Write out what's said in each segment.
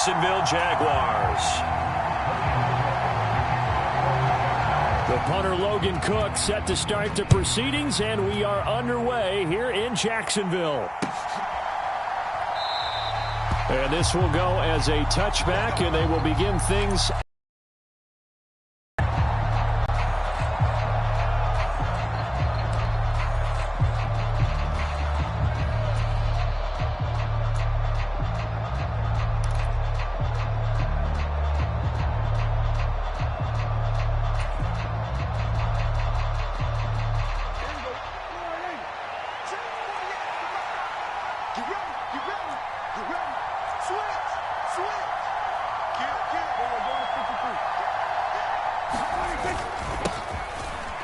Jacksonville Jaguars. The punter Logan Cook set to start the proceedings, and we are underway here in Jacksonville. And this will go as a touchback, and they will begin things.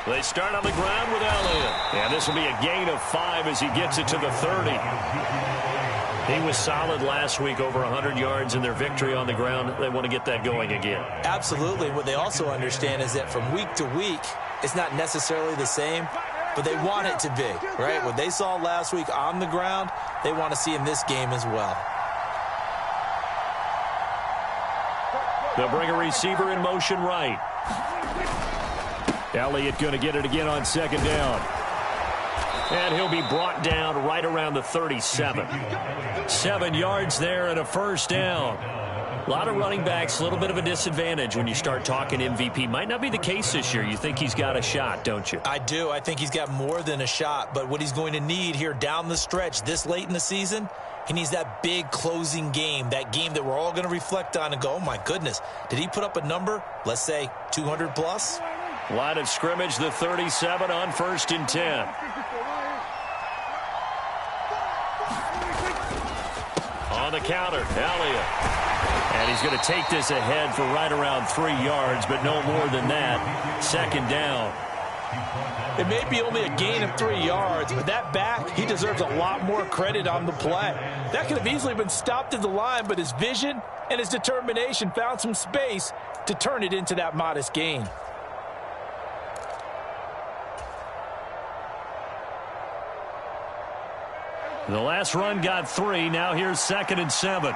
They start on the ground with Elliott. And this will be a gain of 5 as he gets it to the 30. He was solid last week, over 100 yards in their victory on the ground. They want to get that going again. Absolutely. What they also understand is that from week to week, it's not necessarily the same, but they want it to be, right? What they saw last week on the ground, they want to see in this game as well. They'll bring a receiver in motion right. Elliott going to get it again on second down. And he'll be brought down right around the 37. 7 yards there and a first down. A lot of running backs, a little bit of a disadvantage when you start talking MVP. Might not be the case this year. You think he's got a shot, don't you? I do. I think he's got more than a shot. But what he's going to need here down the stretch this late in the season, he needs that big closing game, that game that we're all going to reflect on and go, oh, my goodness, did he put up a number, let's say 200 plus? Line of scrimmage, the 37 on 1st and 10. On the counter, Elliott. And he's going to take this ahead for right around 3 yards, but no more than that. Second down. It may be only a gain of 3 yards, but that back, he deserves a lot more credit on the play. That could have easily been stopped at the line, but his vision and his determination found some space to turn it into that modest gain. The last run got 3. Now here's 2nd and 7.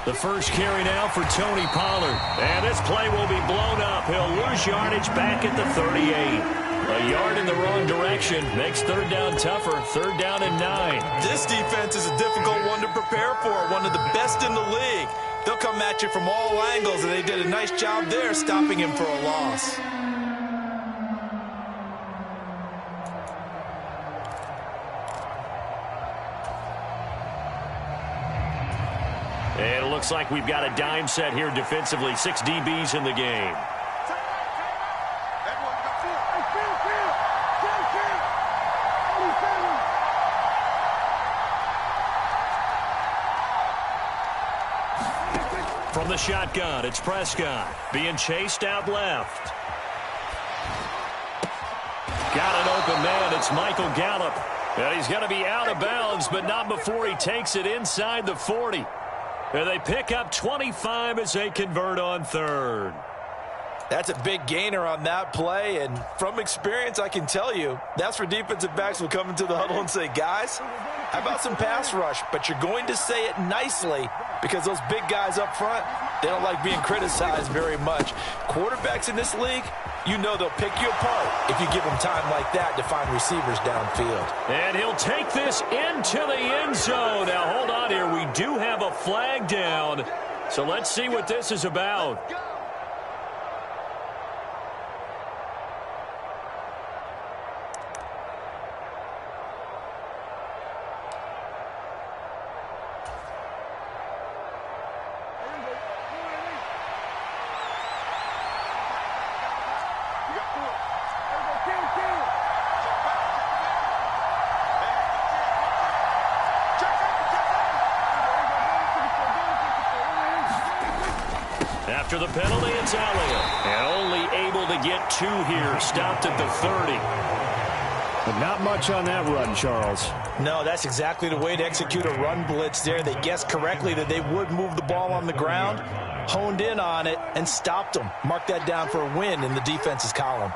The first carry now for Tony Pollard. And this play will be blown up. He'll lose yardage back at the 38. A yard in the wrong direction makes third down tougher. Third down and 9. This defense is a difficult one to prepare for. One of the best in the league. They'll come at you from all angles, and they did a nice job there stopping him for a loss. And it looks like we've got a dime set here defensively. 6 DBs in the game. From the shotgun, it's Prescott being chased out left. Got an open man. It's Michael Gallup. And he's going to be out of bounds, but not before he takes it inside the 40. And they pick up 25 as they convert on third. That's a big gainer on that play, and from experience, I can tell you, that's where defensive backs will come into the huddle and say, guys, how about some pass rush? But you're going to say it nicely because those big guys up front, they don't like being criticized very much. Quarterbacks in this league, you know they'll pick you apart if you give them time like that to find receivers downfield. And he'll take this into the end zone. Now, hold on here. We do have a flag down, so let's see what this is about. After the penalty, it's Elliott. And only able to get 2 here. Stopped at the 30. But not much on that run, Charles. No, that's exactly the way to execute a run blitz there. They guessed correctly that they would move the ball on the ground, honed in on it, and stopped them. Mark that down for a win in the defense's column.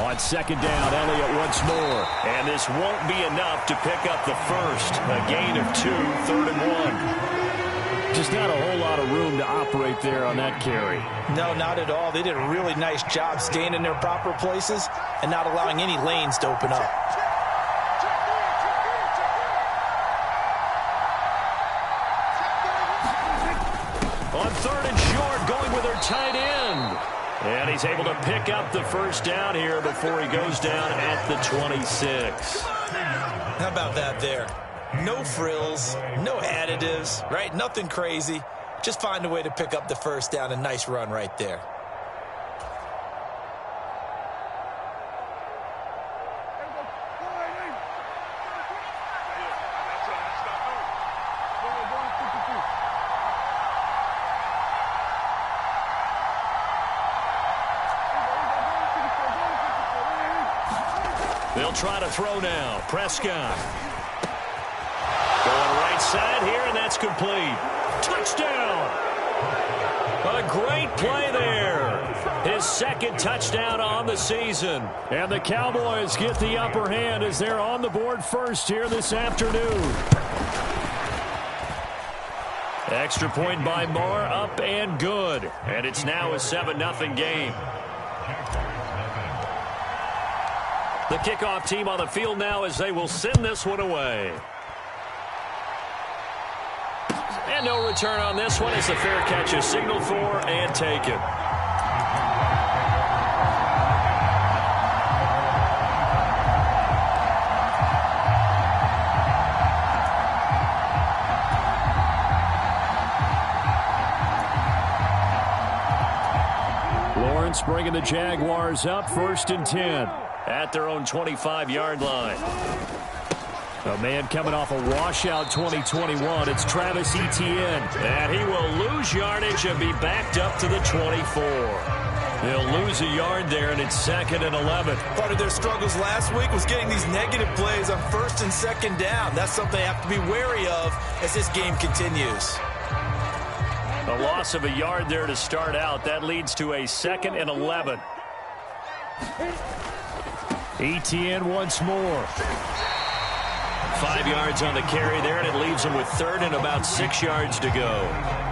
On second down, Elliott once more. And this won't be enough to pick up the first. A gain of 2, 3rd and 1. Just not a whole lot of room to operate there on that carry. No, not at all. They did a really nice job staying in their proper places and not allowing any lanes to open up. On 3rd and short, going with their tight end. And he's able to pick up the first down here before he goes down at the 26. How about that there? No frills, no additives, right? Nothing crazy. Just find a way to pick up the first down. A nice run right there. They'll try to throw now. Prescott. Going right side here, and that's complete. Touchdown! A great play there. His second touchdown on the season. And the Cowboys get the upper hand as they're on the board first here this afternoon. Extra point by Moore, up and good. And it's now a 7-0 game. The kickoff team on the field now as they will send this one away. And no return on this one as the fair catch is signaled for and taken. Lawrence bringing the Jaguars up 1st and 10. At their own 25-yard line. A man coming off a washout 2021. It's Travis Etienne. And he will lose yardage and be backed up to the 24. They'll lose a yard there, and it's 2nd and 11. Part of their struggles last week was getting these negative plays on 1st and 2nd down. That's something they have to be wary of as this game continues. A loss of a yard there to start out. That leads to a 2nd and 11. Etienne once more. 5 yards on the carry there, and it leaves them with 3rd and about 6 yards to go.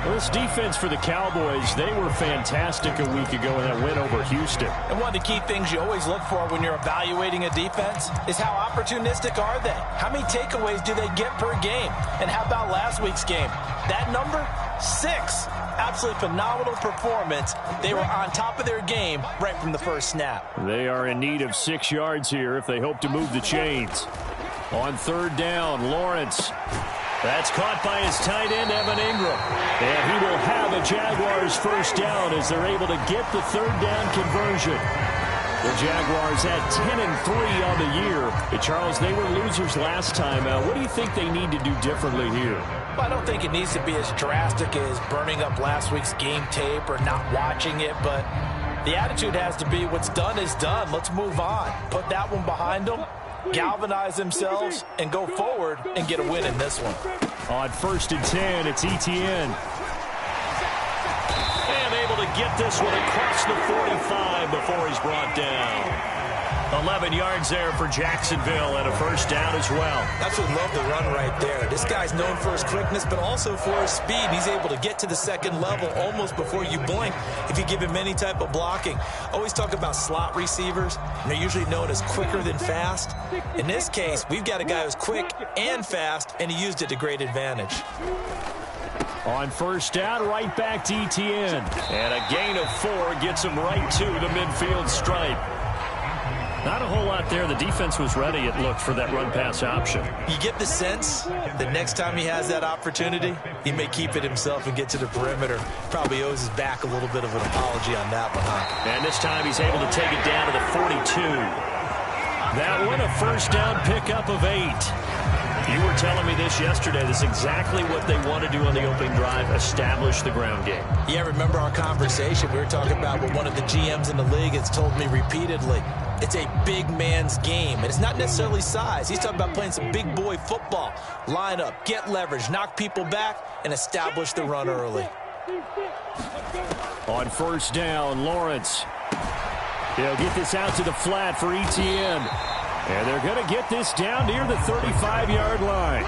Well, this defense for the Cowboys, they were fantastic a week ago in that win over Houston. And one of the key things you always look for when you're evaluating a defense is how opportunistic are they? How many takeaways do they get per game? And how about last week's game? That number? 6. Absolutely phenomenal performance. They were on top of their game right from the first snap. They are in need of 6 yards here if they hope to move the chains. On 3rd down, Lawrence. That's caught by his tight end, Evan Ingram. And he will have a Jaguars first down as they're able to get the 3rd down conversion. The Jaguars at 10-3 on the year. And Charles, they were losers last time. What do you think they need to do differently here? Well, I don't think it needs to be as drastic as burning up last week's game tape or not watching it, but the attitude has to be what's done is done. Let's move on. Put that one behind them, galvanize themselves, and go forward and get a win in this one. On 1st and 10, it's Etienne. And able to get this one across the 45 before he's brought down. 11 yards there for Jacksonville and a first down as well. Absolutely love the run right there. This guy's known for his quickness, but also for his speed. He's able to get to the 2nd level almost before you blink if you give him any type of blocking. Always talk about slot receivers, and they're usually known as quicker than fast. In this case, we've got a guy who's quick and fast, and he used it to great advantage. On 1st down, right back to Etienne. And a gain of 4 gets him right to the midfield stripe. Not a whole lot there. The defense was ready, it looked, for that run-pass option. You get the sense that next time he has that opportunity, he may keep it himself and get to the perimeter. Probably owes his back a little bit of an apology on that one, huh? And this time he's able to take it down to the 42. That one, a first down pickup of 8. You were telling me this yesterday. This is exactly what they want to do on the opening drive, establish the ground game. Yeah, remember our conversation. We were talking about what one of the GMs in the league has told me repeatedly. It's a big man's game, and it's not necessarily size. He's talking about playing some big boy football. Line up, get leverage, knock people back, and establish the run early. On 1st down, Lawrence. He'll get this out to the flat for Etienne. And they're going to get this down near the 35-yard line.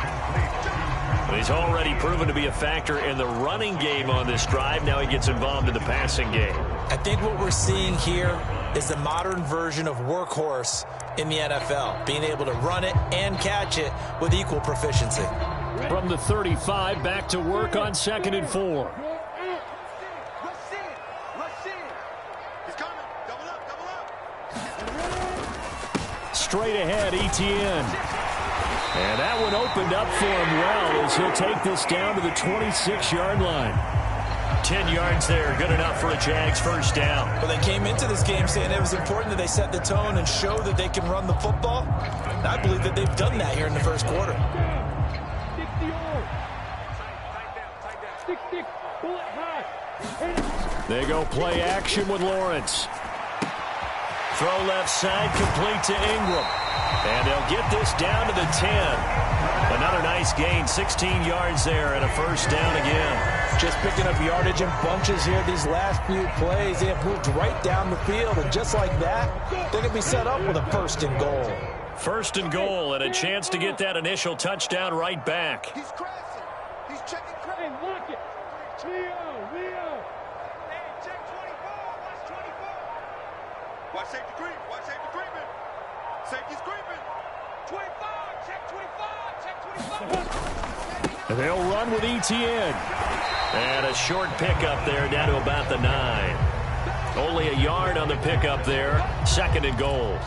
He's already proven to be a factor in the running game on this drive. Now he gets involved in the passing game. I think what we're seeing here is the modern version of workhorse in the NFL, being able to run it and catch it with equal proficiency. From the 35, back to work on 2nd and 4. Straight ahead, Etienne. And that one opened up for him well as he'll take this down to the 26-yard line. 10 yards there, good enough for a Jags first down. Well, they came into this game saying it was important that they set the tone and show that they can run the football. And I believe that they've done that here in the first quarter. They go play action with Lawrence. Throw left side, complete to Ingram. And they'll get this down to the 10. Another nice gain, 16 yards there, and a first down again. Just picking up yardage in bunches here these last few plays. They have moved right down the field, and just like that, they're going to be set up with a 1st and goal. 1st and goal, and a chance to get that initial touchdown right back. He's crashing. He's checking credit. Look it. Leo. Hey, check 24. Watch 24. Watch safety creep. Watch safety creeping. Safety's creeping. 25. Check 25. Check 25. And they'll run with Etienne. And a short pickup there down to about the 9. Only a yard on the pickup there. 2nd and goal.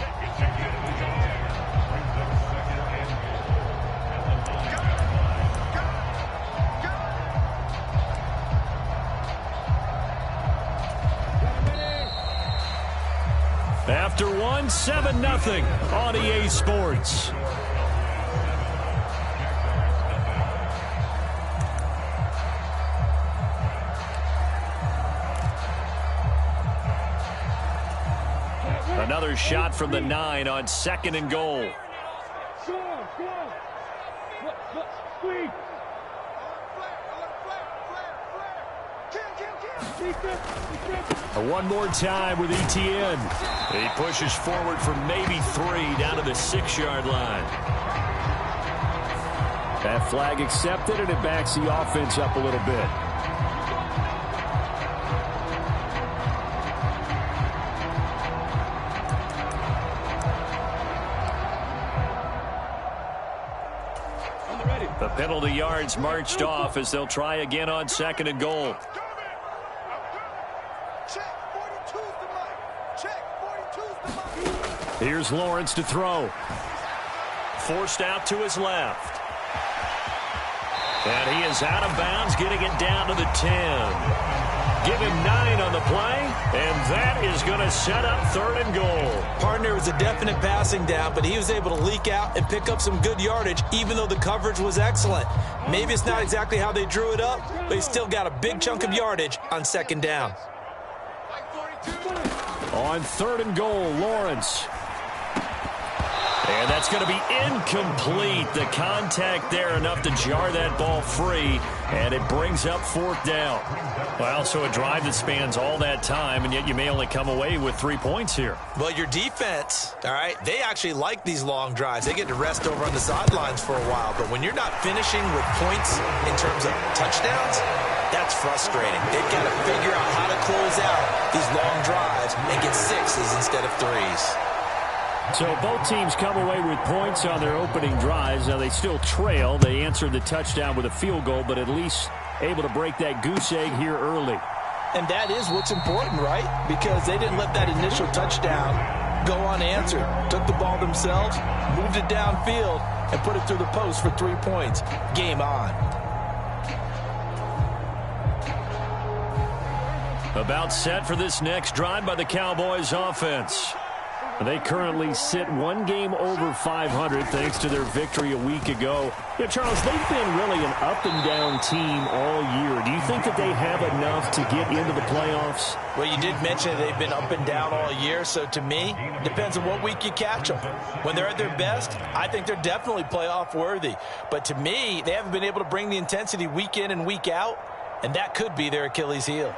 After one, 7-0 on EA Sports. Another shot from the 9 on 2nd and goal. One more time with Etienne. He pushes forward for maybe 3 down to the 6-yard line. That flag accepted, and it backs the offense up a little bit. The penalty yards marched off as they'll try again on 2nd and goal. Here's Lawrence to throw. Forced out to his left. And he is out of bounds, getting it down to the 10. Give him 9 on the play, and that is going to set up 3rd and goal. Partner was a definite passing down, but he was able to leak out and pick up some good yardage, even though the coverage was excellent. Maybe it's not exactly how they drew it up, but he still got a big chunk of yardage on 2nd down. On 3rd and goal, Lawrence. And that's going to be incomplete. The contact there enough to jar that ball free, and it brings up 4th down. Well, so a drive that spans all that time, and yet you may only come away with 3 points here. Well, your defense, all right, they actually like these long drives. They get to rest over on the sidelines for a while, but when you're not finishing with points in terms of touchdowns, that's frustrating. They've got to figure out how to close out these long drives and get 6s instead of 3s. So both teams come away with points on their opening drives. Now they still trail. They answered the touchdown with a field goal, but at least able to break that goose egg here early. And that is what's important, right? Because they didn't let that initial touchdown go unanswered. Took the ball themselves, moved it downfield, and put it through the post for 3 points. Game on. About set for this next drive by the Cowboys offense. They currently sit 1 game over 500 thanks to their victory a week ago. Yeah, Charles, they've been really an up-and-down team all year. Do you think that they have enough to get into the playoffs? Well, you did mention they've been up and down all year, so to me, depends on what week you catch them. When they're at their best, I think they're definitely playoff-worthy. But to me, they haven't been able to bring the intensity week in and week out, and that could be their Achilles heel.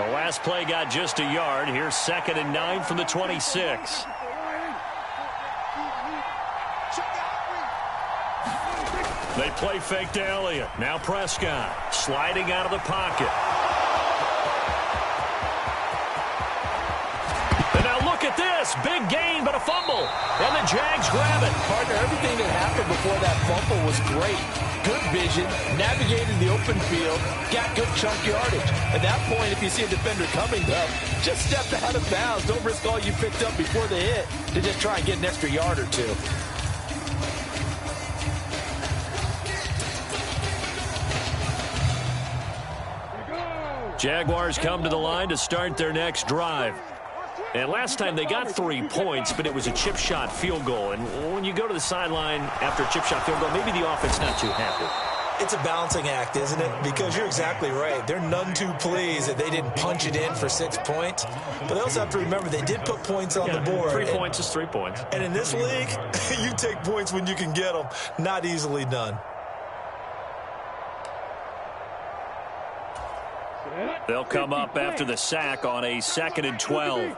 The last play got just a yard. Here's 2nd and 9 from the 26. They play fake to Elliott. Now Prescott sliding out of the pocket. And now look at this. Big gain, but a fumble. And the Jags grab it. Partner, everything that happened before that fumble was great. Good vision, navigated the open field, got good chunk yardage. At that point, if you see a defender coming, though, just step out of bounds. Don't risk all you picked up before the hit to just try and get an extra yard or two. Jaguars come to the line to start their next drive. And last time they got 3 points, but it was a chip shot field goal. And when you go to the sideline after a chip shot field goal, maybe the offense not too happy. It's a balancing act, isn't it? Because you're exactly right. They're none too pleased that they didn't punch it in for 6 points. But they also have to remember they did put points on the board. 3 points is 3 points. And in this league, you take points when you can get them. Not easily done. They'll come up after the sack on a 2nd and 12.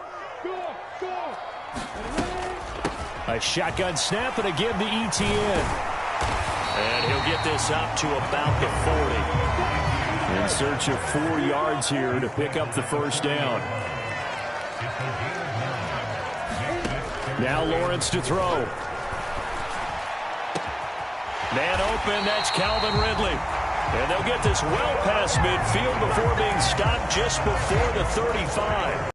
A shotgun snap and a give to ETN. And he'll get this up to about the 40. In search of 4 yards here to pick up the first down. Now Lawrence to throw. Man open, that's Calvin Ridley. And they'll get this well past midfield before being stopped just before the 35.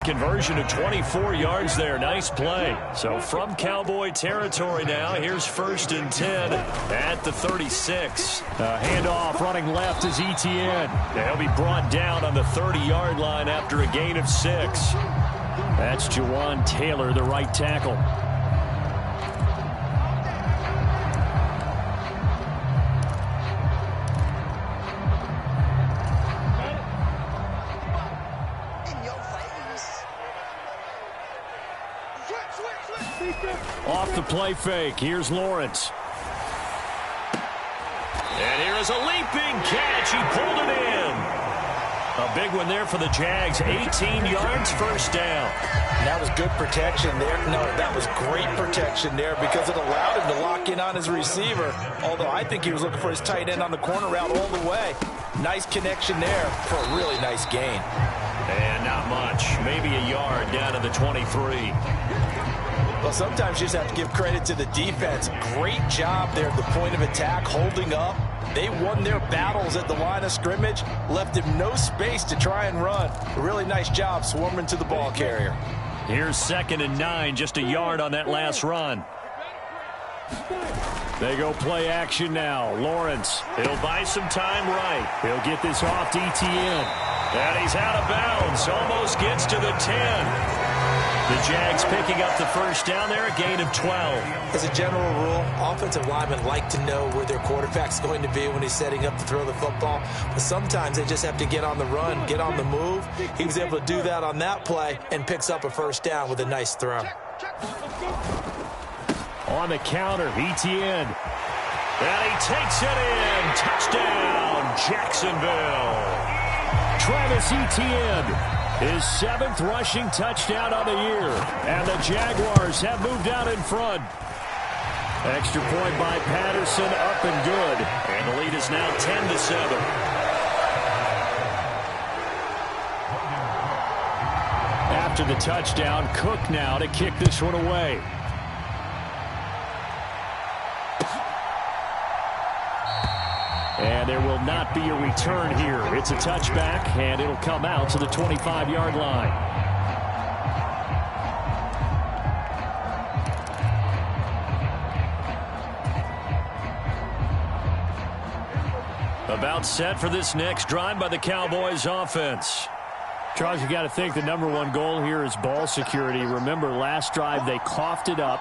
Conversion of 24 yards there. Nice play. So from Cowboy territory now, here's 1st and 10 at the 36. Handoff running left is ETN. They'll be brought down on the 30-yard line after a gain of 6. That's Jawan Taylor, the right tackle. Off the play fake. Here's Lawrence. And here is a leaping catch. He pulled it in. A big one there for the Jags. 18 yards, first down. That was good protection there. No, that was great protection there because it allowed him to lock in on his receiver. Although I think he was looking for his tight end on the corner route all the way. Nice connection there for a really nice gain. And not much. Maybe a yard down to the 23. Well, sometimes you just have to give credit to the defense. Great job there at the point of attack, holding up. They won their battles at the line of scrimmage, left him no space to try and run. A really nice job swarming to the ball carrier. Here's 2nd and 9, just a yard on that last run. They go play action now. Lawrence, he'll buy some time right. He'll get this off to ETN. And he's out of bounds, almost gets to the 10. The Jags picking up the first down there, a gain of 12. As a general rule, offensive linemen like to know where their quarterback's going to be when he's setting up to throw the football. But sometimes they just have to get on the run, get on the move. He was able to do that on that play and picks up a first down with a nice throw. On the counter, ETN. And he takes it in. Touchdown, Jacksonville. Travis Etienne. His 7th rushing touchdown on the year. And the Jaguars have moved out in front. Extra point by Patterson, up and good. And the lead is now 10-7. After the touchdown, Cook now to kick this one away. And there will not be a return here. It's a touchback, and it'll come out to the 25-yard line. About set for this next drive by the Cowboys offense. Charles, you got to think the #1 goal here is ball security. Remember, last drive they coughed it up,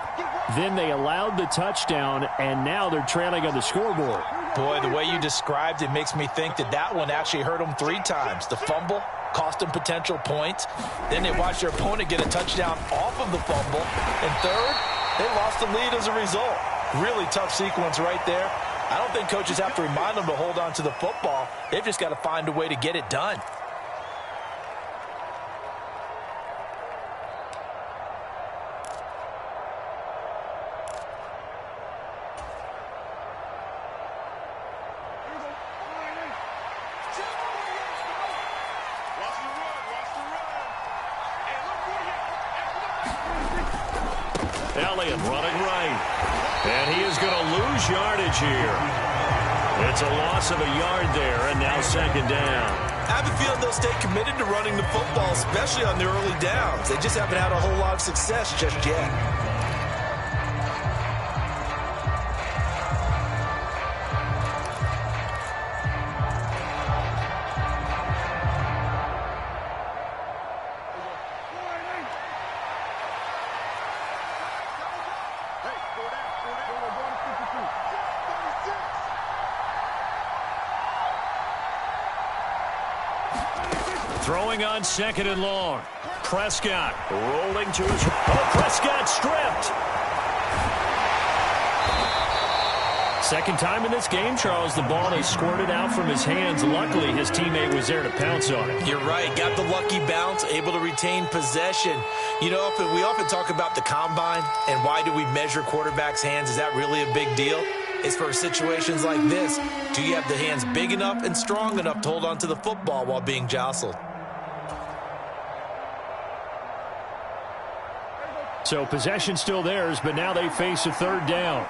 then they allowed the touchdown, and now they're trailing on the scoreboard. Boy, the way you described it makes me think that that one actually hurt them 3 times. The fumble cost them potential points. Then they watched their opponent get a touchdown off of the fumble. And third, they lost the lead as a result. Really tough sequence right there. I don't think coaches have to remind them to hold on to the football. They've just got to find a way to get it done. Elliott running right. And he is going to lose yardage here. It's a loss of a yard there, and now second down. I have a feeling they'll stay committed to running the football, especially on their early downs. They just haven't had a whole lot of success just yet. Throwing on second and long. Prescott rolling to his... Oh, Prescott stripped. Second time in this game, Charles, the ball has squirted out from his hands. Luckily, his teammate was there to pounce on it. You're right. Got the lucky bounce, able to retain possession. You know, we often talk about the combine and why do we measure quarterbacks' hands. Is that really a big deal? It's for situations like this. Do you have the hands big enough and strong enough to hold on to the football while being jostled? So possession still theirs, but now they face a third down.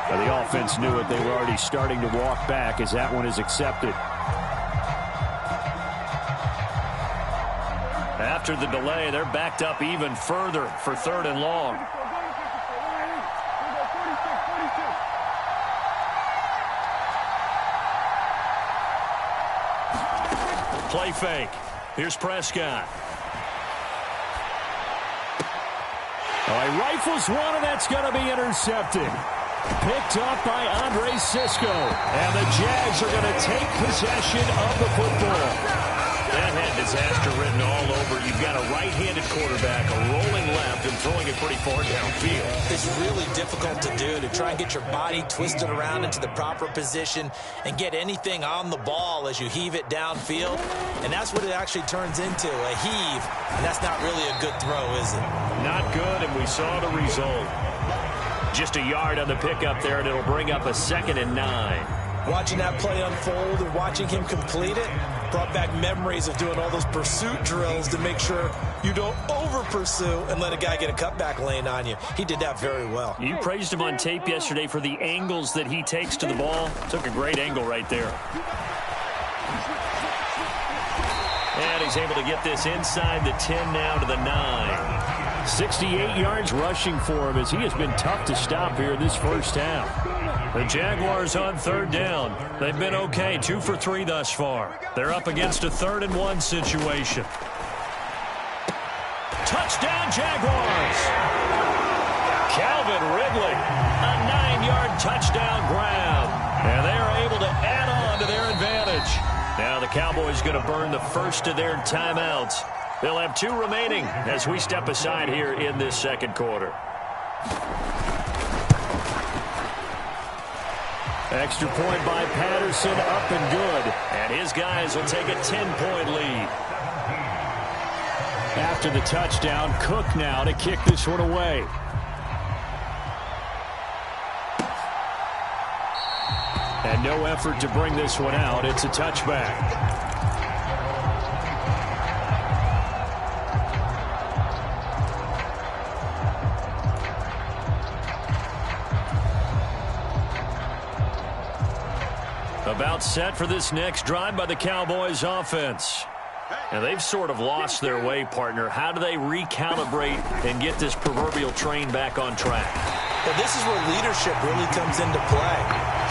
The offense knew it. They were already starting to walk back as that one is accepted. After the delay, they're backed up even further for third and long. Play fake. Here's Prescott. Oh, he rifles one, and that's going to be intercepted. Picked up by Andre Cisco. And the Jags are going to take possession of the football. That had disaster written all over. You've got a right-handed quarterback, a rolling left, and throwing it pretty far downfield. It's really difficult to do, to try and get your body twisted around into the proper position and get anything on the ball as you heave it downfield. And that's what it actually turns into, a heave. And that's not really a good throw, is it? Not good, and we saw the result. Just a yard on the pickup there, and it'll bring up a 2nd and 9. Watching that play unfold and watching him complete it brought back memories of doing all those pursuit drills to make sure you don't over-pursue and let a guy get a cutback lane on you. He did that very well. You praised him on tape yesterday for the angles that he takes to the ball. Took a great angle right there. And he's able to get this inside the 10 now to the 9. 68 yards rushing for him as he has been tough to stop here this first half. The Jaguars on third down. They've been okay, 2 for 3 thus far. They're up against a 3rd and 1 situation. Touchdown, Jaguars! Calvin Ridley, a 9-yard touchdown grab. And they are able to add on to their advantage. Now the Cowboys going to burn the first of their timeouts. They'll have 2 remaining as we step aside here in this second quarter. Extra point by Patterson, up and good. And his guys will take a 10-point lead. After the touchdown, Cook now to kick this one away. And no effort to bring this one out. It's a touchback. About set for this next drive by the Cowboys offense. And they've sort of lost their way, partner. How do they recalibrate and get this proverbial train back on track? Well, this is where leadership really comes into play.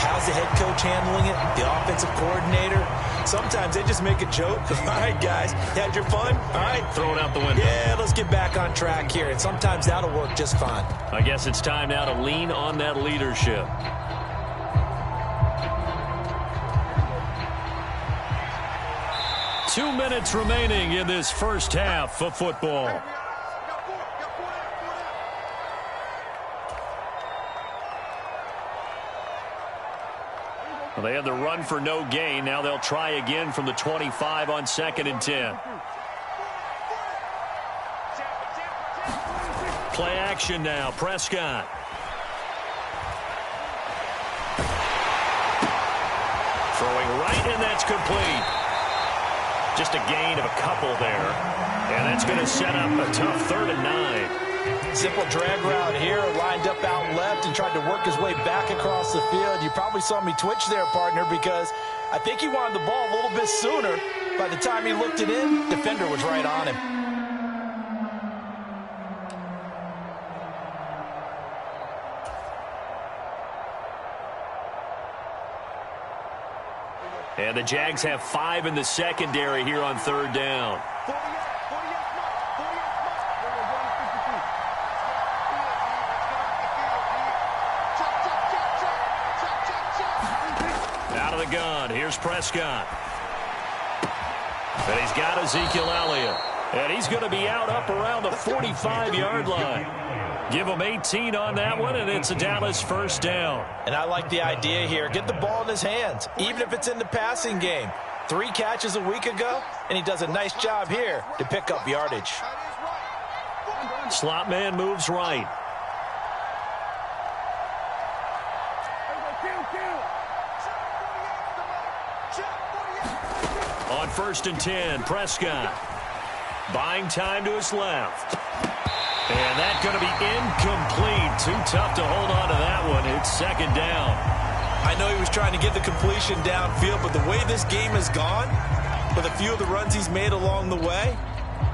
How's the head coach handling it? The offensive coordinator? Sometimes they just make a joke. All right, guys, had your fun? All right. Throw it out the window. Yeah, let's get back on track here. And sometimes that'll work just fine. I guess it's time now to lean on that leadership. Two minutes remaining in this first half of football. Well, they had the run for no gain. Now they'll try again from the 25 on 2nd and 10. Play action now. Prescott. Throwing right, and that's complete. Just a gain of a couple there. And that's going to set up a tough 3rd and 9. Simple drag route here, lined up out left and tried to work his way back across the field. You probably saw me twitch there, partner, because I think he wanted the ball a little bit sooner. By the time he looked it in, defender was right on him. And the Jags have 5 in the secondary here on 3rd down. Out of the gun, here's Prescott. And he's got Ezekiel Elliott. And he's going to be out up around the 45-yard line. Give him 18 on that one, and it's a Dallas 1st down. And I like the idea here. Get the ball in his hands, even if it's in the passing game. 3 catches a week ago, and he does a nice job here to pick up yardage. Slot man moves right. On 1st and 10, Prescott. Buying time to his left. And that's going to be incomplete. Too tough to hold on to that one. It's 2nd down. I know he was trying to get the completion downfield, but the way this game has gone, with a few of the runs he's made along the way,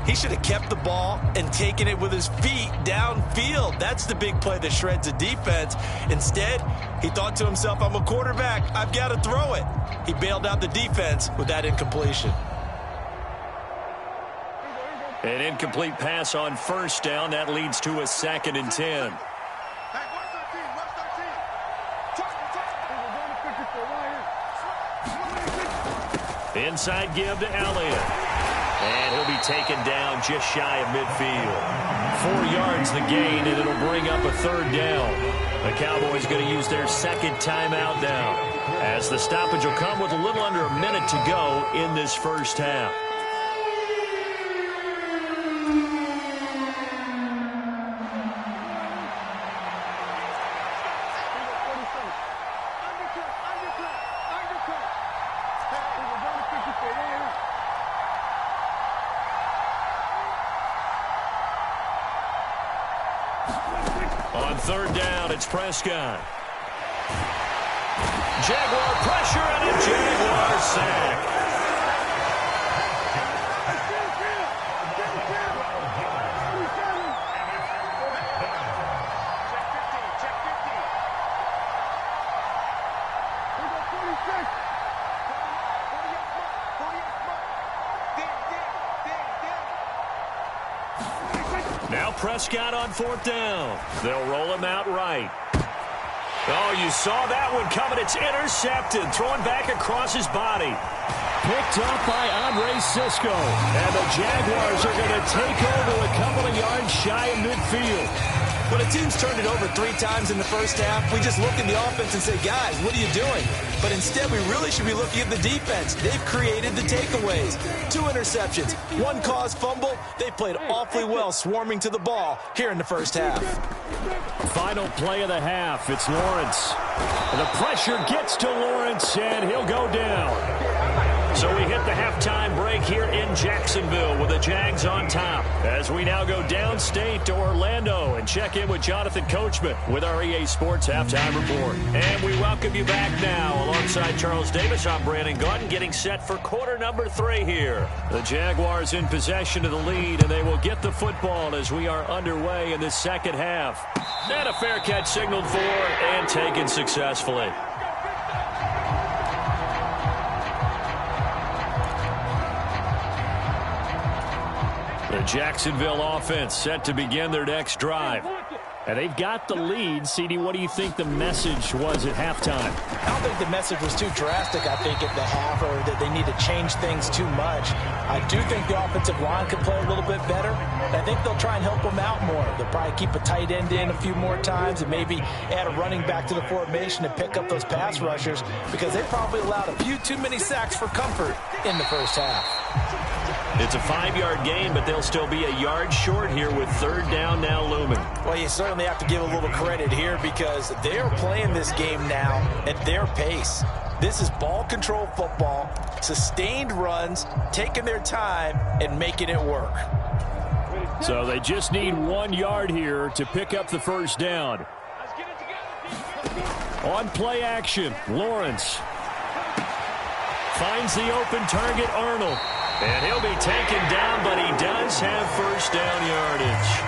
he should have kept the ball and taken it with his feet downfield. That's the big play that shreds a defense. Instead, he thought to himself, I'm a quarterback. I've got to throw it. He bailed out the defense with that incompletion. An incomplete pass on 1st down. That leads to a 2nd and 10. Inside give to Elliott. And he'll be taken down just shy of midfield. 4 yards the gain, and it'll bring up a 3rd down. The Cowboys going to use their 2nd timeout now, as the stoppage will come with a little under a minute to go in this 1st half. On 3rd down, it's Prescott. Jaguar pressure and a Jaguar sack. Now Prescott on 4th down. They'll roll him out right. Oh, you saw that one coming. It's intercepted. Throwing back across his body. Picked up by Andre Sisco. And the Jaguars are going to take over a couple of yards shy of midfield. When a team's turned it over 3 times in the 1st half, we just look at the offense and say, guys, what are you doing? But instead, we really should be looking at the defense. They've created the takeaways. 2 interceptions, 1 caused fumble. They played awfully well swarming to the ball here in the 1st half. Final play of the half. It's Lawrence. And the pressure gets to Lawrence, and he'll go down. So we hit the halftime break here in Jacksonville with the Jags on top, as we now go downstate to Orlando and check in with Jonathan Coachman with our EA Sports Halftime Report. And we welcome you back now alongside Charles Davis. I'm Brandon Gautin, getting set for quarter number 3 here. The Jaguars in possession of the lead, and they will get the football as we are underway in this 2nd half. And a fair catch signaled for and taken successfully. The Jacksonville offense set to begin their next drive. And they've got the lead. CD, what do you think the message was at halftime? I don't think the message was too drastic, I think, at the half, or that they need to change things too much. I do think the offensive line could play a little bit better. I think they'll try and help them out more. They'll probably keep a tight end in a few more times and maybe add a running back to the formation and pick up those pass rushers, because they probably allowed a few too many sacks for comfort in the first half. It's a 5-yard gain, but they'll still be a yard short here with third down now looming. Well, you certainly have to give a little credit here because they are playing this game now at their pace. This is ball control football, sustained runs, taking their time and making it work. So they just need 1 yard here to pick up the first down. On play action, Lawrence finds the open target, Arnold. And he'll be taken down, but he does have first down yardage.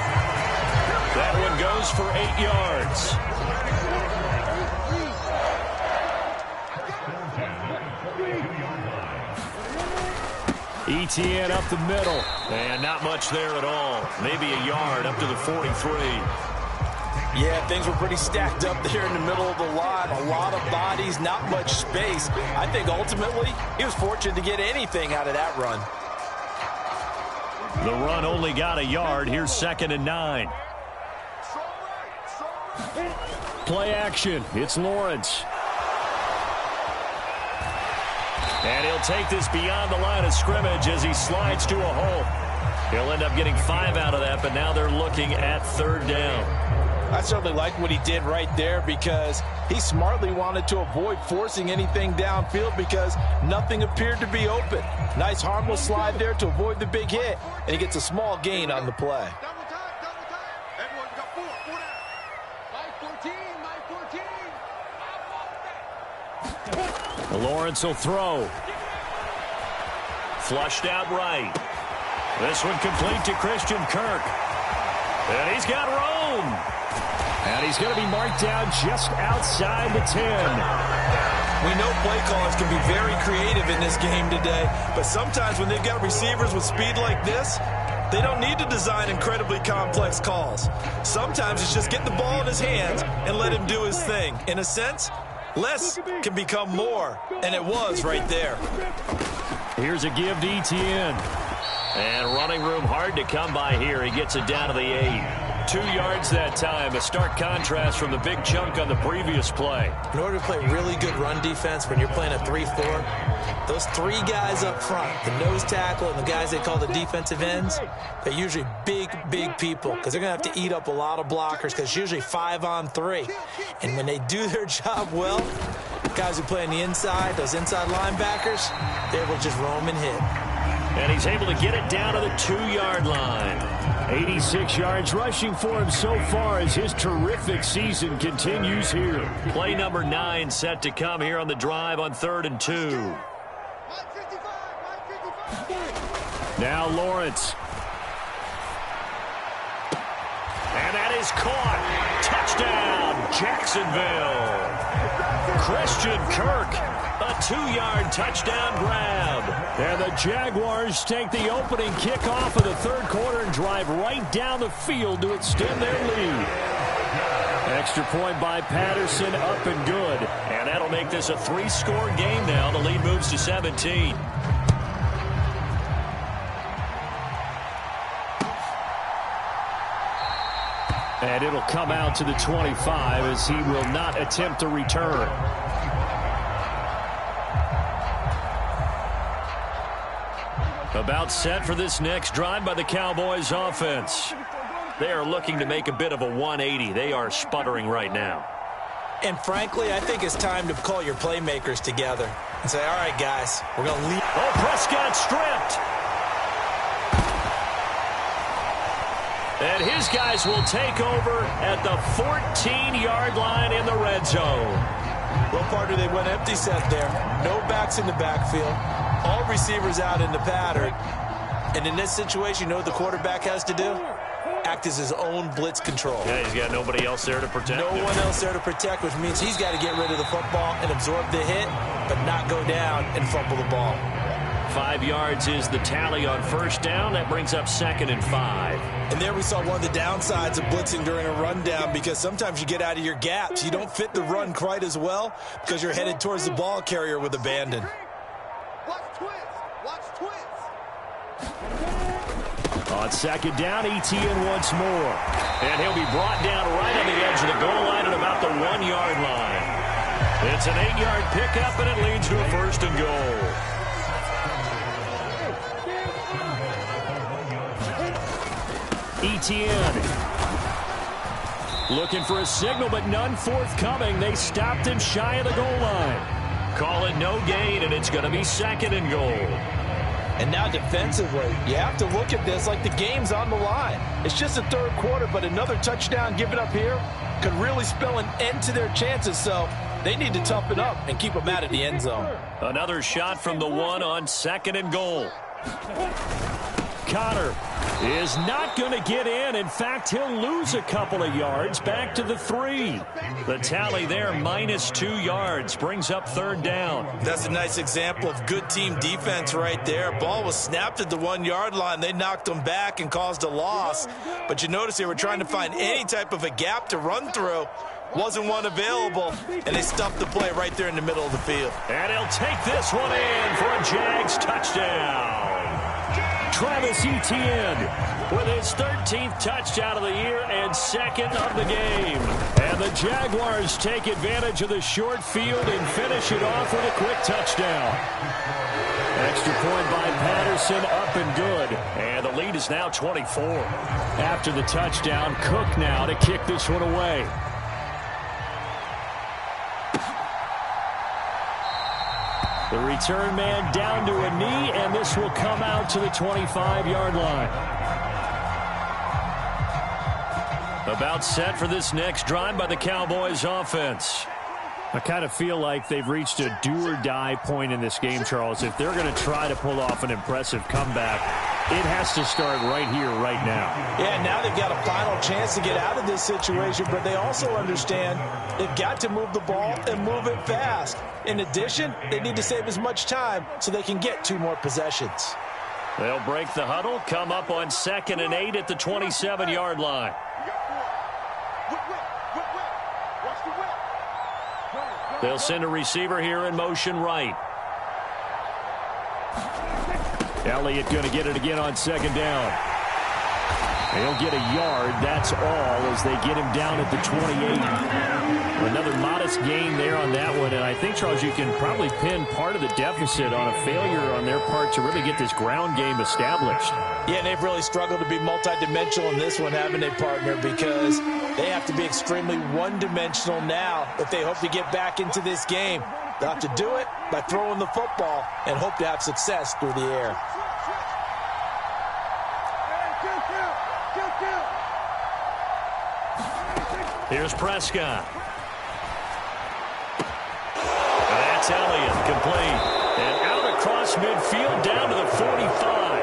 That one goes for 8 yards. ETN up the middle. And not much there at all. Maybe a yard up to the 43. Yeah, things were pretty stacked up there in the middle of the line. A lot of bodies, not much space. I think ultimately he was fortunate to get anything out of that run. The run only got a yard. Here's 2nd and 9. Play action. It's Lawrence. And he'll take this beyond the line of scrimmage as he slides to a hole. He'll end up getting 5 out of that, but now they're looking at third down. I certainly like what he did right there because he smartly wanted to avoid forcing anything downfield because nothing appeared to be open. Nice harmless slide there to avoid the big hit, and he gets a small gain on the play. Double time. Everyone got 4 down. 14. Lawrence will throw. Flushed out right. This one complete to Christian Kirk. And he's got room. And he's going to be marked down just outside the 10. We know play callers can be very creative in this game today, but sometimes when they've got receivers with speed like this, they don't need to design incredibly complex calls. Sometimes it's just get the ball in his hands and let him do his thing. In a sense, less can become more, and it was right there. Here's a give to ETN. And running room hard to come by here. He gets it down to the 8. 2 yards that time. A stark contrast from the big chunk on the previous play. In order to play really good run defense when you're playing a 3-4, those 3 guys up front, the nose tackle and the guys they call the defensive ends, they're usually big people because they're going to have to eat up a lot of blockers because it's usually 5 on 3. And when they do their job well, guys who play on the inside, those inside linebackers, they will just roam and hit. And he's able to get it down to the 2-yard line. 86 yards rushing for him so far as his terrific season continues here. Play number 9 set to come here on the drive on 3rd and 2. Now Lawrence. And that is caught. Touchdown, Jacksonville. Christian Kirk, a 2-yard touchdown grab. And the Jaguars take the opening kickoff of the 3rd quarter and drive right down the field to extend their lead. Extra point by Patterson, up and good. And that'll make this a 3-score game now. The lead moves to 17. And it'll come out to the 25 as he will not attempt a return. About set for this next drive by the Cowboys offense. They are looking to make a bit of a 180. They are sputtering right now. And frankly, I think it's time to call your playmakers together and say, all right, guys, we're going to leave. Oh, Prescott stripped. And his guys will take over at the 14-yard line in the red zone. Well, partner, they went empty set there. No backs in the backfield. All receivers out in the pattern. And in this situation, you know what the quarterback has to do? Act as his own blitz control. Yeah, he's got nobody else there to protect No him. one else there to protect, which means he's got to get rid of the football and absorb the hit, but not go down and fumble the ball. 5 yards is the tally on first down. That brings up 2nd and 5. And there we saw one of the downsides of blitzing during a rundown because sometimes you get out of your gaps. You don't fit the run quite as well because you're headed towards the ball carrier with abandon. Watch twins. On 2nd down, ETN once more. And he'll be brought down right on the edge of the goal line at about the 1-yard line. It's an 8-yard pickup, and it leads to a 1st and goal. Etienne. Looking for a signal, but none forthcoming. They stopped him shy of the goal line. Call it no gain, and it's going to be 2nd and goal. And now defensively, you have to look at this like the game's on the line. It's just the 3rd quarter, but another touchdown given up here could really spell an end to their chances, so they need to toughen up and keep them out of the end zone. Another shot from the 1 on 2nd and goal. Connor is not going to get in. In fact, he'll lose a couple of yards back to the 3. The tally there, -2 yards, brings up 3rd down. That's a nice example of good team defense right there. Ball was snapped at the 1-yard line. They knocked them back and caused a loss. But you notice they were trying to find any type of a gap to run through. Wasn't one available, and they stuffed the play right there in the middle of the field. And he'll take this one in for a Jags touchdown. Travis Etienne with his 13th touchdown of the year and 2nd of the game. And the Jaguars take advantage of the short field and finish it off with a quick touchdown. Extra point by Patterson, up and good. And the lead is now 24. After the touchdown, Cook now to kick this one away. The return man down to a knee, and this will come out to the 25-yard line. About set for this next drive by the Cowboys offense. I kind of feel like they've reached a do-or-die point in this game, Charles. If they're going to try to pull off an impressive comeback, it has to start right here, right now. Yeah, now they've got a final chance to get out of this situation, but they also understand they've got to move the ball and move it fast. In addition, they need to save as much time so they can get 2 more possessions. They'll break the huddle, come up on 2nd and 8 at the 27-yard line. They'll send a receiver here in motion right. Elliott going to get it again on 2nd down. They'll get a yard, that's all, as they get him down at the 28. Another modest gain there on that one, and I think, Charles, you can probably pin part of the deficit on a failure on their part to really get this ground game established. Yeah, and they've really struggled to be multidimensional in this one, haven't they, partner, because they have to be extremely one-dimensional now if they hope to get back into this game. They'll have to do it by throwing the football and hope to have success through the air. Here's Prescott. That's Elliott, complete. And out across midfield down to the 45.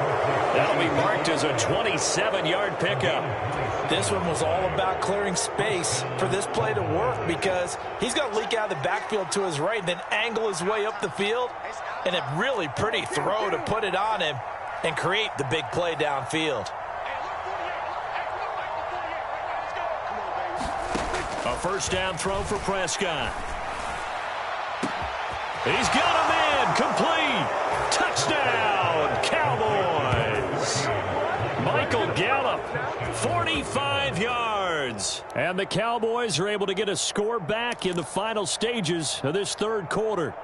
That'll be marked as a 27-yard pickup. This one was all about clearing space for this play to work because he's got to leak out of the backfield to his right, then angle his way up the field. And a really pretty throw to put it on him and create the big play downfield. A first down throw for Prescott. He's got a man, complete. Touchdown, Cowboys. Michael Gallup, 45 yards. And the Cowboys are able to get a score back in the final stages of this 3rd quarter.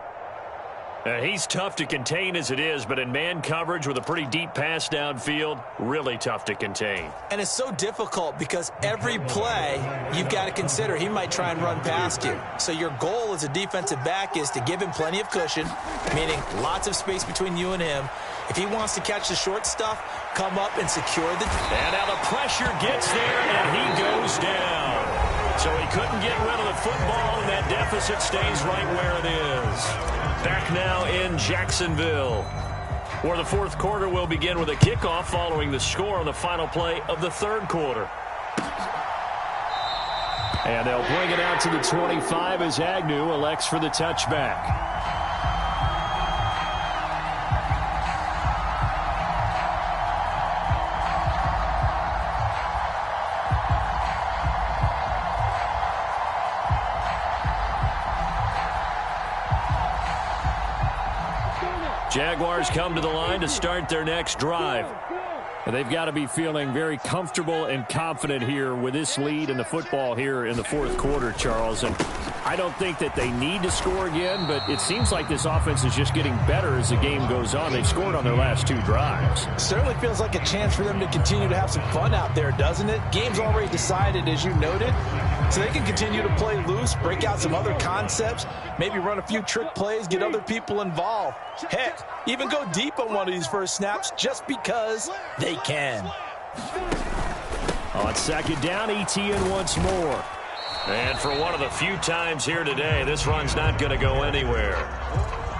He's tough to contain as it is, but in man coverage with a pretty deep pass downfield, really tough to contain. And it's so difficult because every play you've got to consider he might try and run past you. So your goal as a defensive back is to give him plenty of cushion, meaning lots of space between you and him. If he wants to catch the short stuff, come up and secure the... And now the pressure gets there, and he goes down. So he couldn't get rid of the football, and that deficit stays right where it is. Back now in Jacksonville, where the 4th quarter will begin with a kickoff following the score on the final play of the 3rd quarter. And they'll bring it out to the 25 as Agnew elects for the touchback. Jaguars come to the line to start their next drive. They've got to be feeling very comfortable and confident here with this lead in the football here in the 4th quarter, Charles. And I don't think that they need to score again, but it seems like this offense is just getting better as the game goes on. They've scored on their last 2 drives. Certainly feels like a chance for them to continue to have some fun out there, doesn't it? Game's already decided, as you noted, so they can continue to play loose, break out some other concepts, maybe run a few trick plays, get other people involved. Heck, even go deep on one of these first snaps just because they can. On second down, Etienne once more. And for one of the few times here today, this run's not going to go anywhere.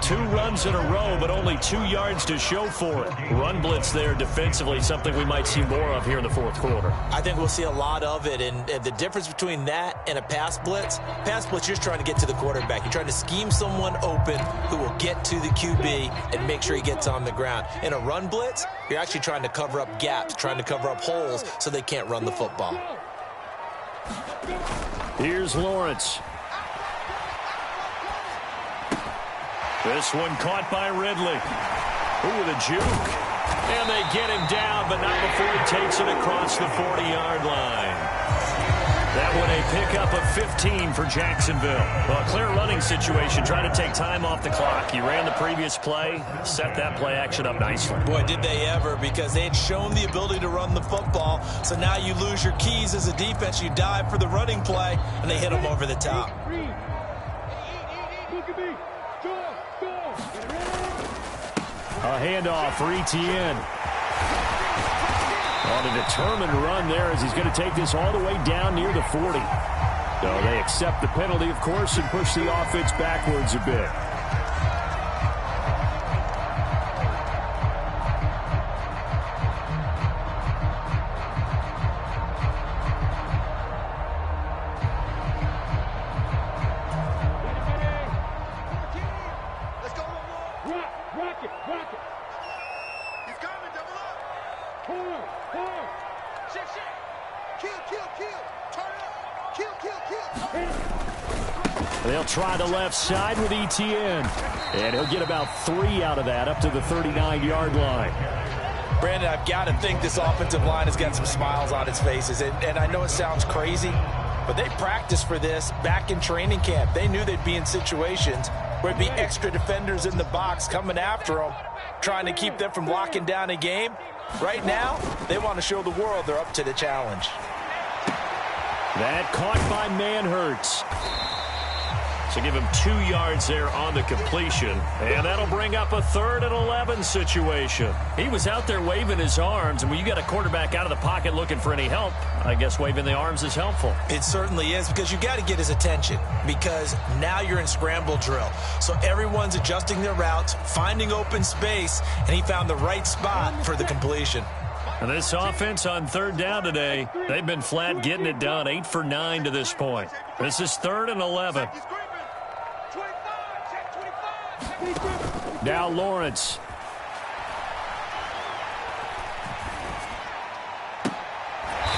2 runs in a row, but only 2 yards to show for it. Run blitz there defensively, something we might see more of here in the fourth quarter. I think we'll see a lot of it, and the difference between that and a pass blitz, you're just trying to get to the quarterback. You're trying to scheme someone open who will get to the QB and make sure he gets on the ground. In a run blitz, you're actually trying to cover up gaps, trying to cover up holes so they can't run the football. Here's Lawrence. This one caught by Ridley. Ooh, the juke. And they get him down, but not before he takes it across the 40-yard line. That one a pickup of 15 for Jacksonville. Well, a clear running situation, trying to take time off the clock. You ran the previous play, set that play action up nicely. Boy, did they ever, because they had shown the ability to run the football. So now you lose your keys as a defense. You dive for the running play, and they hit them over the top. A handoff for Etienne. On a determined run there as he's going to take this all the way down near the 40. So they accept the penalty, of course, and push the offense backwards a bit. They'll try the left side with Etienne. And he'll get about 3 out of that, up to the 39-yard line. Brandon, I've got to think this offensive line has got some smiles on its faces. And I know it sounds crazy, but they practiced for this back in training camp. They knew they'd be in situations where there'd be extra defenders in the box coming after them, trying to keep them from locking down a game. Right now, they want to show the world they're up to the challenge. That caught by Manhurts. So give him 2 yards there on the completion. And that'll bring up a 3rd and 11 situation. He was out there waving his arms, and when you got a quarterback out of the pocket looking for any help, I guess waving the arms is helpful. It certainly is, because you got to get his attention, because now you're in scramble drill. So everyone's adjusting their routes, finding open space, and he found the right spot for the completion. And this offense on 3rd down today, they've been flat getting it done, 8 for 9 to this point. This is 3rd and 11. Now Lawrence.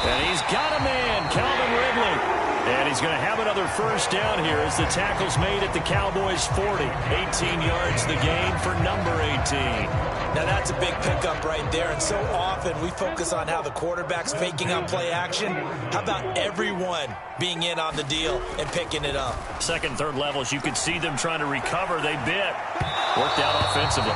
And he's got a man, Calvin Ridley. And he's going to have another first down here as the tackle's made at the Cowboys' 40. 18 yards the gain for number 18. Now that's a big pickup right there, and so often we focus on how the quarterback's faking on play action. How about everyone being in on the deal and picking it up? 2nd, 3rd levels, you could see them trying to recover. They bit. Worked out offensively.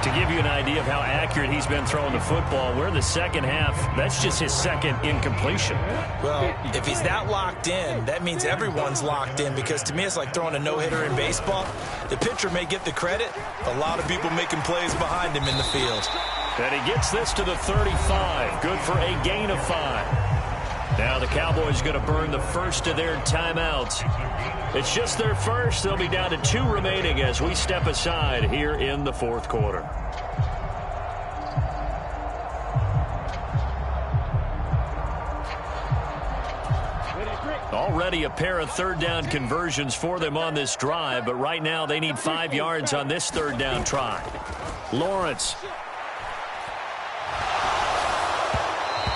To give you an idea of how accurate he's been throwing the football, we're in the second half. That's just his 2nd incompletion. Well, if he's that locked in, that means everyone's locked in, because to me it's like throwing a no-hitter in baseball. The pitcher may get the credit, a lot of people making plays behind him in the field. And he gets this to the 35. Good for a gain of 5. Now the Cowboys going to burn the first of their timeouts. It's just their first. They'll be down to 2 remaining as we step aside here in the 4th quarter. Already a pair of 3rd down conversions for them on this drive, but right now they need 5 yards on this 3rd down try. Lawrence.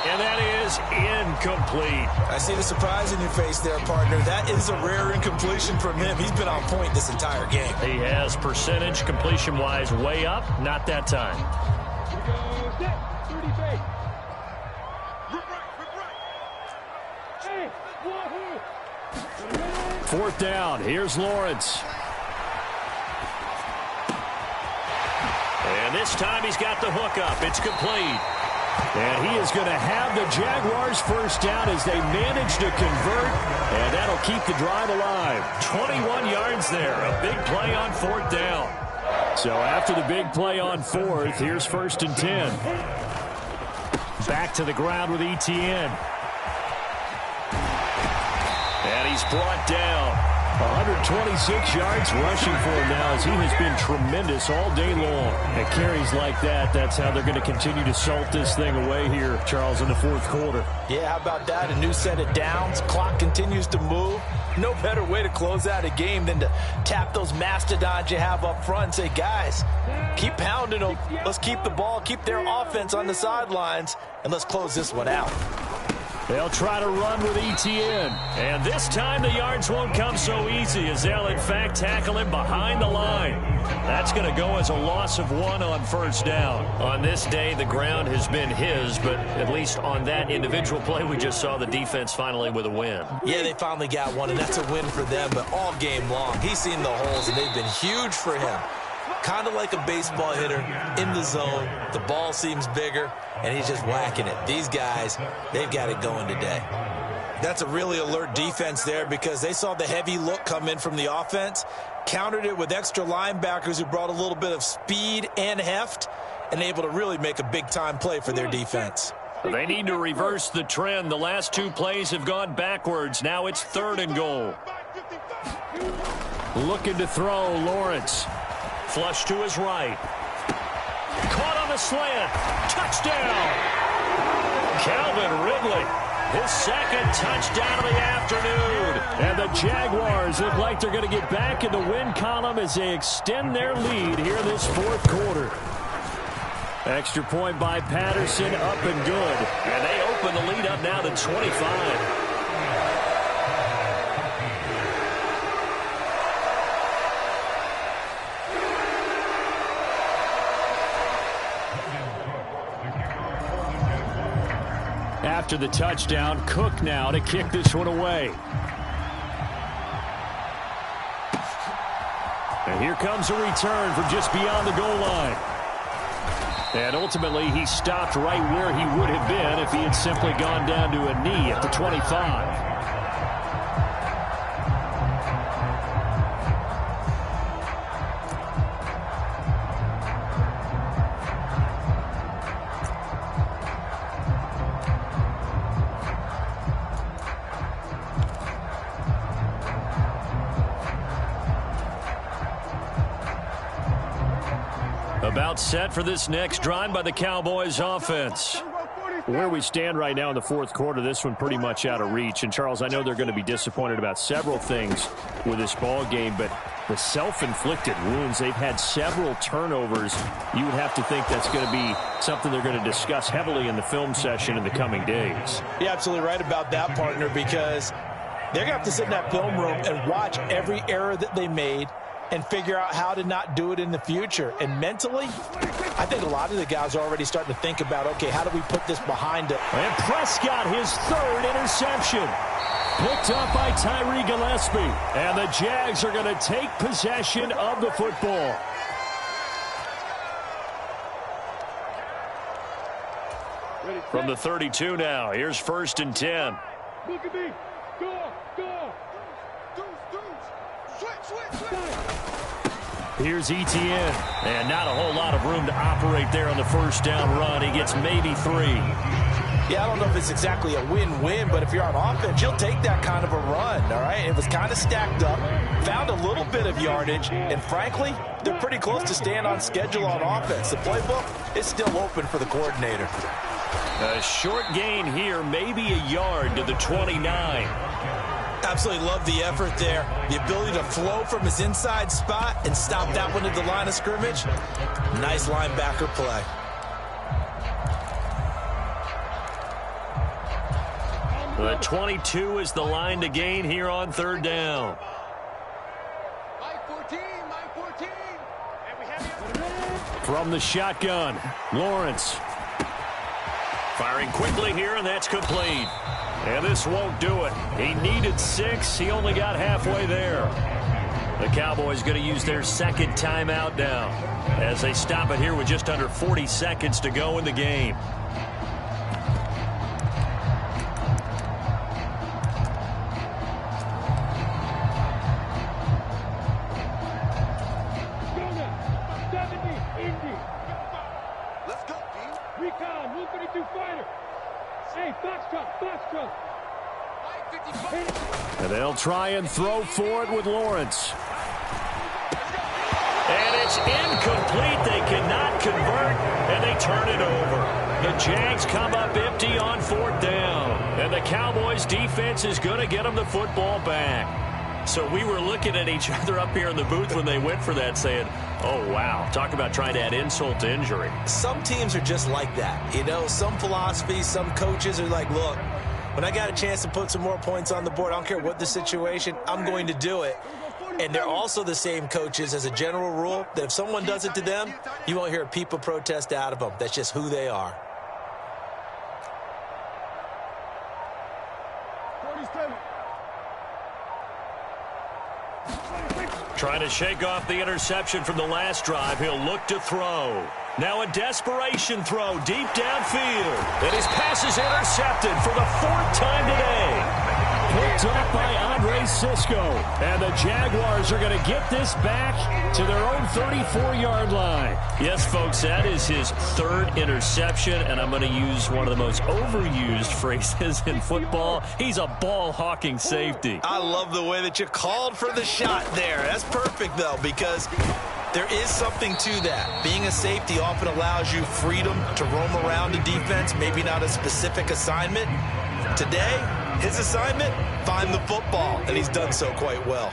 And that is incomplete. I see the surprise in your face there, partner. That is a rare incompletion from him. He's been on point this entire game. He has percentage completion-wise way up. Not that time. 4th down. Here's Lawrence. And this time he's got the hook up. It's complete. And he is going to have the Jaguars first down as they manage to convert. And that'll keep the drive alive. 21 yards there. A big play on 4th down. So after the big play on 4th, here's 1st and 10. Back to the ground with Etienne. And he's brought down. 126 yards rushing for him now as he has been tremendous all day long. And carries like that, that's how they're going to continue to salt this thing away here, Charles, in the 4th quarter. Yeah, how about that? A new set of downs. Clock continues to move. No better way to close out a game than to tap those mastodons you have up front and say, guys, keep pounding them. Let's keep the ball, keep their offense on the sidelines, and let's close this one out. They'll try to run with Etienne. And this time the yards won't come so easy as they'll, in fact, tackle him behind the line. That's going to go as a loss of 1 on 1st down. On this day, the ground has been his, but at least on that individual play, we just saw the defense finally with a win. Yeah, they finally got one, and that's a win for them, but all game long, he's seen the holes, and they've been huge for him. Kind of like a baseball hitter in the zone. The ball seems bigger, and he's just whacking it. These guys, they've got it going today. That's a really alert defense there because they saw the heavy look come in from the offense, countered it with extra linebackers who brought a little bit of speed and heft, and able to really make a big-time play for their defense. They need to reverse the trend. The last 2 plays have gone backwards. Now it's 3rd and goal. Looking to throw, Lawrence. Flush to his right. Caught on the slant. Touchdown. Calvin Ridley. His 2nd touchdown of the afternoon. And the Jaguars look like they're going to get back in the win column as they extend their lead here in this 4th quarter. Extra point by Patterson, up and good. And they open the lead up now to 25. After the touchdown, Cook now to kick this one away. And here comes a return from just beyond the goal line. And ultimately, he stopped right where he would have been if he had simply gone down to a knee at the 25. About set for this next drive by the Cowboys offense. Where we stand right now in the 4th quarter, this one pretty much out of reach. And, Charles, I know they're going to be disappointed about several things with this ball game, but the self-inflicted wounds, they've had several turnovers. You would have to think that's going to be something they're going to discuss heavily in the film session in the coming days. You're absolutely right about that, partner, because they're going to have to sit in that film room and watch every error that they made and figure out how to not do it in the future. And mentally, I think a lot of the guys are already starting to think about, okay, how do we put this behind it? And Prescott, his 3rd interception. Picked up by Tyree Gillespie. And the Jags are going to take possession of the football. From the 32 now, here's 1st and 10. Look at me. Go. Here's Etienne. And not a whole lot of room to operate there on the 1st down run. He gets maybe 3. Yeah, I don't know if it's exactly a win-win, but if you're on offense, you'll take that kind of a run, all right? It was kind of stacked up, found a little bit of yardage, and frankly, they're pretty close to staying on schedule on offense. The playbook is still open for the coordinator. A short gain here, maybe a yard to the 29. Absolutely love the effort there. The ability to flow from his inside spot and stop that one at the line of scrimmage. Nice linebacker play. The 22 is the line to gain here on 3rd down. From the shotgun, Lawrence. Firing quickly here, and that's complete. And this won't do it. He needed 6. He only got halfway there. The Cowboys going to use their second timeout now as they stop it here with just under 40 seconds to go in the game. Let's go, team. Recon, 132 fighter. Hey, Foxtrot. And they'll try and throw for it with Lawrence. And it's incomplete. They cannot convert, and they turn it over. The Jags come up empty on 4th down. And the Cowboys defense is going to get them the football back. So we were looking at each other up here in the booth when they went for that saying, oh, wow, talk about trying to add insult to injury. Some teams are just like that. You know, some philosophies, some coaches are like, look, when I got a chance to put some more points on the board, I don't care what the situation, I'm going to do it. And they're also the same coaches as a general rule that if someone does it to them, you won't hear people protest out of them. That's just who they are. Trying to shake off the interception from the last drive. He'll look to throw. Now a desperation throw deep downfield. And his pass is intercepted for the 4th time today. Picked up by Andre Sisco. And the Jaguars are going to get this back to their own 34-yard line. Yes, folks, that is his 3rd interception. And I'm going to use one of the most overused phrases in football. He's a ball-hawking safety. I love the way that you called for the shot there. That's perfect, though, because there is something to that. Being a safety often allows you freedom to roam around a defense, maybe not a specific assignment. Today, his assignment, find the football, and he's done so quite well.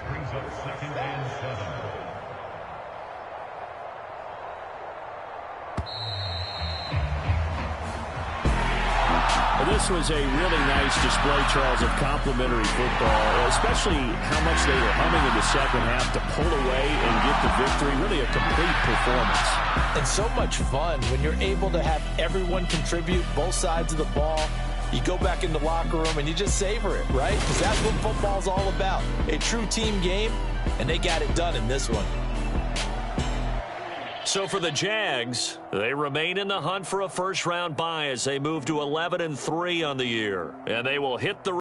This was a really nice display, Charles, of complimentary football, especially how much they were humming in the second half to pull away and get the victory. Really a complete performance. And so much fun when you're able to have everyone contribute both sides of the ball. You go back in the locker room and you just savor it, right? Because that's what football's all about. A true team game, and they got it done in this one. So for the Jags, they remain in the hunt for a first-round bye as they move to 11-3 on the year. And they will hit the